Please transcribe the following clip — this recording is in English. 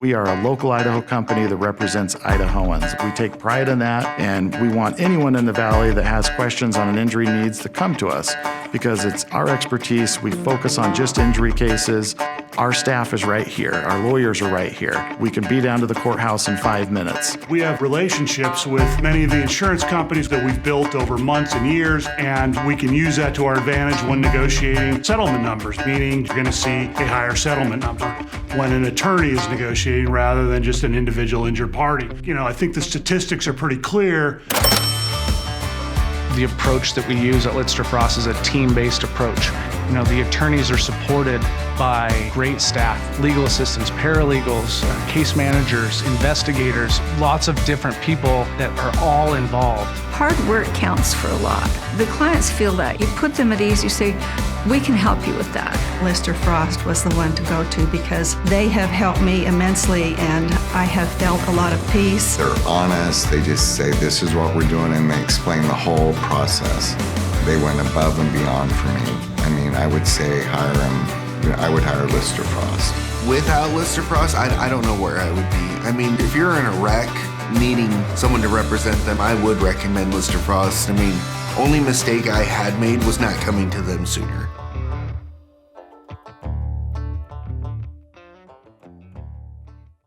We are a local Idaho company that represents Idahoans. We take pride in that, and we want anyone in the Valley that has questions on an injury needs to come to us because it's our expertise. We focus on just injury cases. Our staff is right here. Our lawyers are right here. We can be down to the courthouse in 5 minutes. We have relationships with many of the insurance companies that we've built over months and years, and we can use that to our advantage when negotiating settlement numbers, meaning you're going to see a higher settlement number when an attorney is negotiating rather than just an individual injured party. I think the statistics are pretty clear. The approach that we use at Litster Frost is a team-based approach. The attorneys are supported by great staff, legal assistants, paralegals, case managers, investigators, lots of different people that are all involved. Hard work counts for a lot. The clients feel that. You put them at ease, you say, we can help you with that. Litster Frost was the one to go to because they have helped me immensely and I have felt a lot of peace. They're honest, they just say this is what we're doing and they explain the whole process. They went above and beyond for me. I would say hire them. I would hire Litster Frost. Without Litster Frost, I don't know where I would be. If you're in a wreck needing someone to represent them, I would recommend Litster Frost. Only mistake I had made was not coming to them sooner.